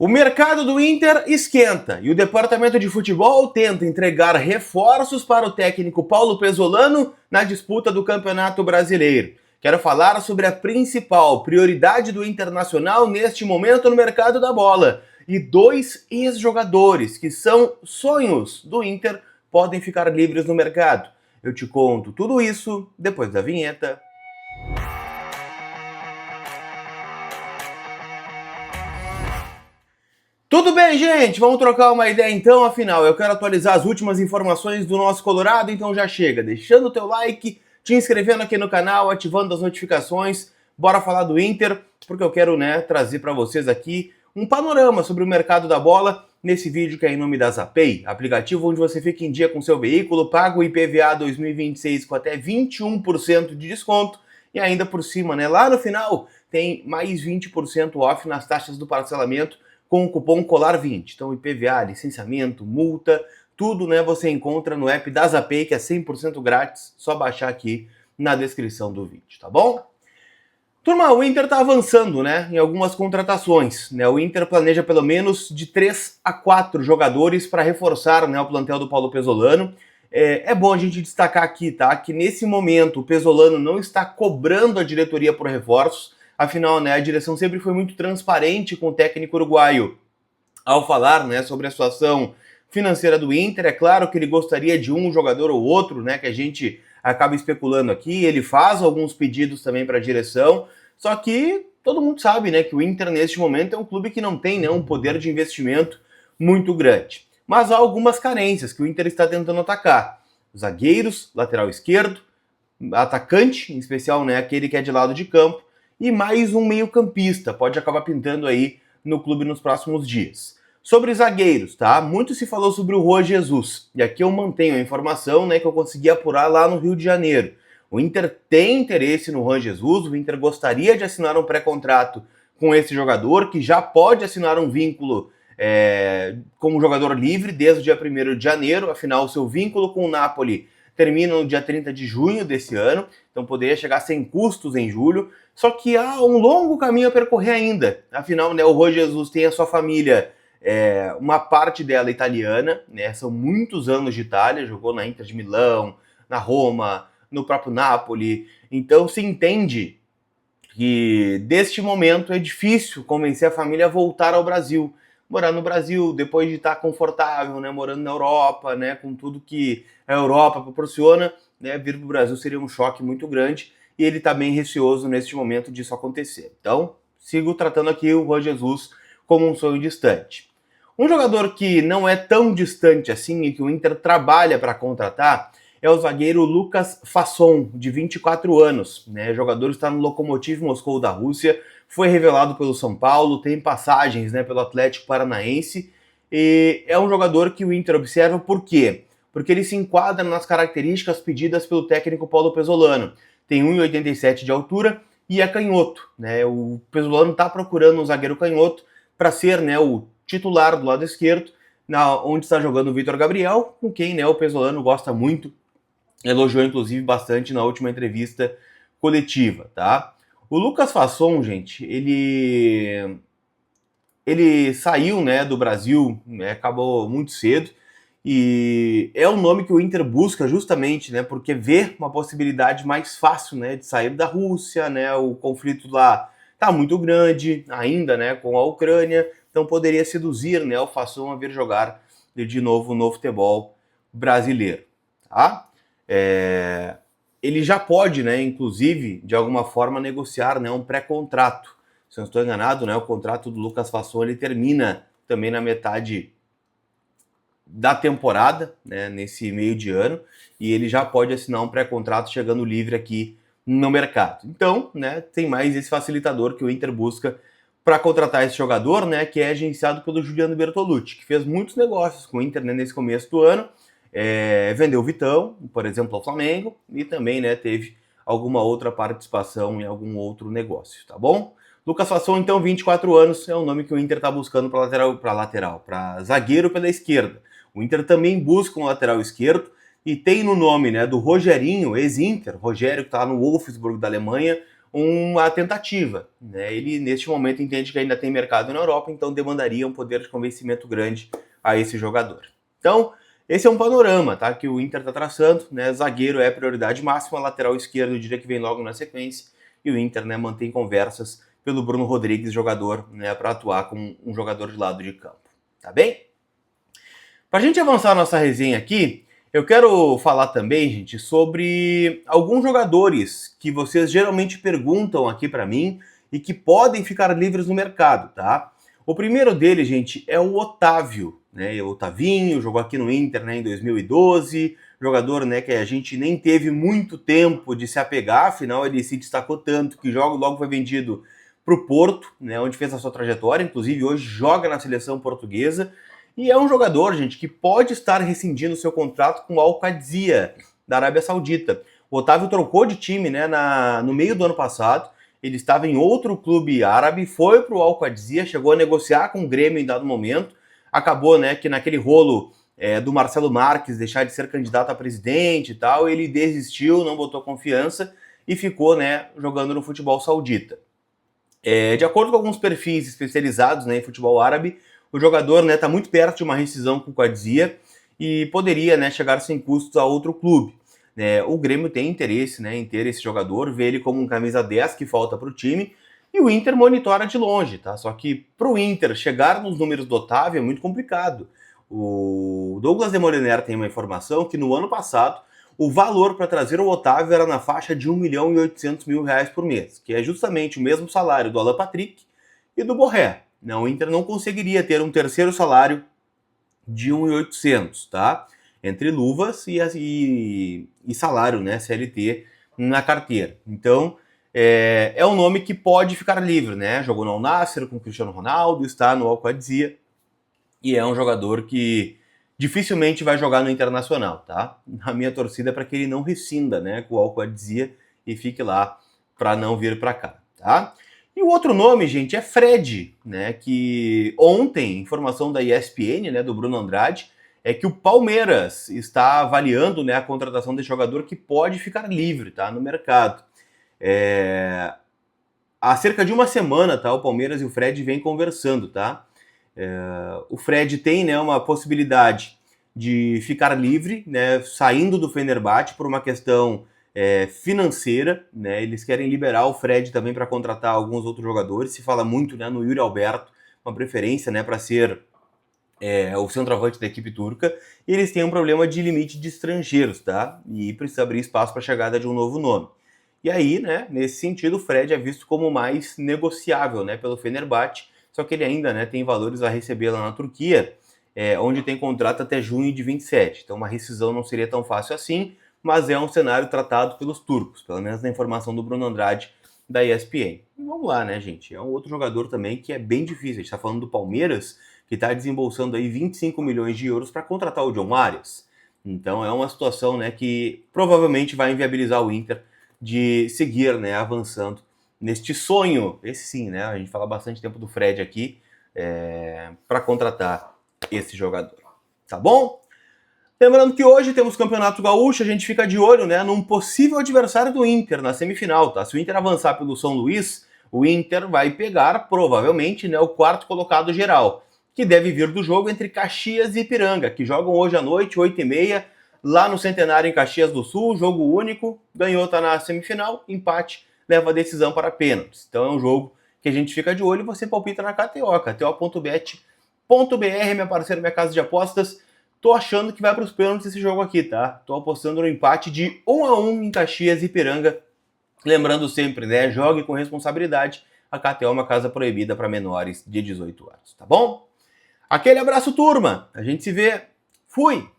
O mercado do Inter esquenta e o departamento de futebol tenta entregar reforços para o técnico Paulo Pesolano na disputa do Campeonato Brasileiro. Quero falar sobre a principal prioridade do Internacional neste momento no mercado da bola. E dois ex-jogadores que são sonhos do Inter podem ficar livres no mercado. Eu te conto tudo isso depois da vinheta. Tudo bem, gente? Vamos trocar uma ideia então, afinal, eu quero atualizar as últimas informações do nosso Colorado, então já chega, deixando o teu like, te inscrevendo aqui no canal, ativando as notificações, bora falar do Inter, porque eu quero, trazer para vocês aqui um panorama sobre o mercado da bola nesse vídeo que é em nome da Zapay, aplicativo onde você fica em dia com seu veículo, paga o IPVA 2026 com até 21% de desconto e ainda por cima, lá no final tem mais 20% off nas taxas do parcelamento com o cupom COLAR20. Então IPVA, licenciamento, multa, tudo você encontra no app da Zapay, que é 100% grátis, só baixar aqui na descrição do vídeo, tá bom? Turma, o Inter tá avançando, em algumas contratações, O Inter planeja pelo menos de 3 a 4 jogadores para reforçar, o plantel do Paulo Pesolano. É bom a gente destacar aqui, tá, que nesse momento o Pesolano não está cobrando a diretoria por reforços. Afinal, a direção sempre foi muito transparente com o técnico uruguaio ao falar, sobre a situação financeira do Inter. É claro que ele gostaria de um jogador ou outro, que a gente acaba especulando aqui. Ele faz alguns pedidos também para a direção, só que todo mundo sabe, que o Inter neste momento é um clube que não tem, um poder de investimento muito grande. Mas há algumas carências que o Inter está tentando atacar. Zagueiros, lateral esquerdo, atacante, em especial, aquele que é de lado de campo, e mais um meio-campista, pode acabar pintando aí no clube nos próximos dias. Sobre zagueiros, tá? Muito se falou sobre o Juan Jesus, e aqui eu mantenho a informação, que eu consegui apurar lá no Rio de Janeiro. O Inter tem interesse no Juan Jesus, o Inter gostaria de assinar um pré-contrato com esse jogador, que já pode assinar um vínculo como jogador livre desde o dia 1º de janeiro, afinal o seu vínculo com o Napoli termina no dia 30 de junho desse ano, então poderia chegar sem custos em julho, só que há um longo caminho a percorrer ainda. Afinal, o Juan Jesus tem a sua família, uma parte dela italiana, são muitos anos de Itália, jogou na Inter de Milão, na Roma, no próprio Napoli, então se entende que deste momento é difícil convencer a família a voltar ao Brasil. Morar no Brasil, depois de estar confortável, morando na Europa, com tudo que a Europa proporciona, vir para o Brasil seria um choque muito grande e ele está bem receoso neste momento disso acontecer. Então, sigo tratando aqui o Juan Jesus como um sonho distante. Um jogador que não é tão distante assim e que o Inter trabalha para contratar é o zagueiro Lucas Fasson, de 24 anos. O jogador está no Lokomotiv Moscou da Rússia, foi revelado pelo São Paulo, tem passagens pelo Atlético Paranaense, e é um jogador que o Inter observa por quê? Porque ele se enquadra nas características pedidas pelo técnico Paulo Pesolano. Tem 1,87 de altura e é canhoto. O Pesolano está procurando um zagueiro canhoto para ser o titular do lado esquerdo, onde está jogando o Vitor Gabriel, com quem o Pesolano gosta muito, elogiou inclusive bastante na última entrevista coletiva, tá? O Lucas Fasson, gente, ele saiu do Brasil, acabou muito cedo, e é um nome que o Inter busca justamente, porque vê uma possibilidade mais fácil, de sair da Rússia, o conflito lá tá muito grande ainda, com a Ucrânia, então poderia seduzir, o Fasson a vir jogar de novo no futebol brasileiro, tá? Ele já pode, inclusive, de alguma forma, negociar um pré-contrato. Se eu não estou enganado, o contrato do Lucas Fasson ele termina também na metade da temporada, nesse meio de ano, e ele já pode assinar um pré-contrato chegando livre aqui no mercado. Então, tem mais esse facilitador que o Inter busca para contratar esse jogador, que é agenciado pelo Juliano Bertolucci, que fez muitos negócios com o Inter nesse começo do ano, vendeu o Vitão, por exemplo, ao Flamengo, e também teve alguma outra participação em algum outro negócio, tá bom? Lucas Fasson, então, 24 anos, é o nome que o Inter está buscando para zagueiro pela esquerda. O Inter também busca um lateral esquerdo e tem no nome do Rogerinho, ex-Inter, Rogério, que está no Wolfsburg da Alemanha, uma tentativa, né? Ele, neste momento, entende que ainda tem mercado na Europa, então demandaria um poder de convencimento grande a esse jogador. Então, esse é um panorama, tá? Que o Inter está traçando, né? Zagueiro é a prioridade máxima, lateral esquerdo eu diria que vem logo na sequência, e o Inter, né, mantém conversas pelo Bruno Rodrigues, jogador, né, para atuar como um jogador de lado de campo, tá bem? Para a gente avançar a nossa resenha aqui, eu quero falar também, gente, sobre alguns jogadores que vocês geralmente perguntam aqui para mim e que podem ficar livres no mercado, tá? O primeiro deles, gente, é o Otávio, né? O Otavinho jogou aqui no Inter, né, em 2012, jogador, né, que a gente nem teve muito tempo de se apegar, afinal ele se destacou tanto que logo foi vendido para o Porto, né, onde fez a sua trajetória, inclusive hoje joga na seleção portuguesa. E é um jogador, gente, que pode estar rescindindo seu contrato com o Al-Qadsiya, da Arábia Saudita. O Otávio trocou de time, né, no meio do ano passado. Ele estava em outro clube árabe, foi para o Al-Qadsiya, chegou a negociar com o Grêmio em dado momento. Acabou, né, que naquele rolo do Marcelo Marques deixar de ser candidato a presidente e tal, ele desistiu, não botou confiança e ficou, né, jogando no futebol saudita. De acordo com alguns perfis especializados, né, em futebol árabe, o jogador, né, está muito perto de uma rescisão com o Qadsiya e poderia, né, chegar sem custos a outro clube. O Grêmio tem interesse, né, em ter esse jogador, vê ele como um camisa 10 que falta para o time, e o Inter monitora de longe, tá? Só que para o Inter chegar nos números do Otávio é muito complicado. O Douglas de Moliner tem uma informação que no ano passado o valor para trazer o Otávio era na faixa de 1.800.000 reais por mês, que é justamente o mesmo salário do Alan Patrick e do Borré. O Inter não conseguiria ter um terceiro salário de 1.800, tá? Entre luvas e salário, né, CLT na carteira. Então, é um nome que pode ficar livre, né? Jogou no Al Nassr com o Cristiano Ronaldo, está no Al-Qadsiya e é um jogador que dificilmente vai jogar no Internacional, tá? A minha torcida é para que ele não rescinda, né, com o Al-Qadsiya e fique lá para não vir para cá, tá? E o outro nome, gente, é Fred, né? Que ontem, informação da ESPN, né, do Bruno Andrade, é que o Palmeiras está avaliando, né, a contratação desse jogador que pode ficar livre, tá, no mercado. Há cerca de uma semana, tá, o Palmeiras e o Fred vêm conversando, tá? O Fred tem, né, uma possibilidade de ficar livre, né, saindo do Fenerbahçe por uma questão financeira, né? Eles querem liberar o Fred também para contratar alguns outros jogadores. Se fala muito, né, no Yuri Alberto, uma preferência, né, para ser o centroavante da equipe turca. E eles têm um problema de limite de estrangeiros, tá? E precisa abrir espaço para a chegada de um novo nome. E aí, né, nesse sentido, o Fred é visto como mais negociável, né, pelo Fenerbahçe. Só que ele ainda, né, tem valores a receber lá na Turquia, onde tem contrato até junho de 27. Então, uma rescisão não seria tão fácil assim, mas é um cenário tratado pelos turcos, pelo menos na informação do Bruno Andrade da ESPN. E vamos lá, né, gente? É um outro jogador também que é bem difícil. A gente está falando do Palmeiras, que está desembolsando aí 25 milhões de euros para contratar o John Arias. Então é uma situação, né, que provavelmente vai inviabilizar o Inter de seguir, né, avançando neste sonho. Esse sim, né? A gente fala bastante tempo do Fred aqui para contratar esse jogador. Tá bom? Lembrando que hoje temos Campeonato Gaúcho, a gente fica de olho, né, num possível adversário do Inter na semifinal, tá? Se o Inter avançar pelo São Luís, o Inter vai pegar, provavelmente, né, o quarto colocado geral, que deve vir do jogo entre Caxias e Ipiranga, que jogam hoje à noite, 8h30, lá no Centenário, em Caxias do Sul, jogo único, ganhou, tá na semifinal, empate, leva a decisão para pênaltis. Então é um jogo que a gente fica de olho e você palpita na KTO, kto.bet.br, minha parceira, minha casa de apostas. Tô achando que vai para os pênaltis esse jogo aqui, tá? Tô apostando no empate de 1-1 em Caxias e Ipiranga. Lembrando sempre, né? Jogue com responsabilidade. A KTO é uma casa proibida para menores de 18 anos, tá bom? Aquele abraço, turma. A gente se vê. Fui!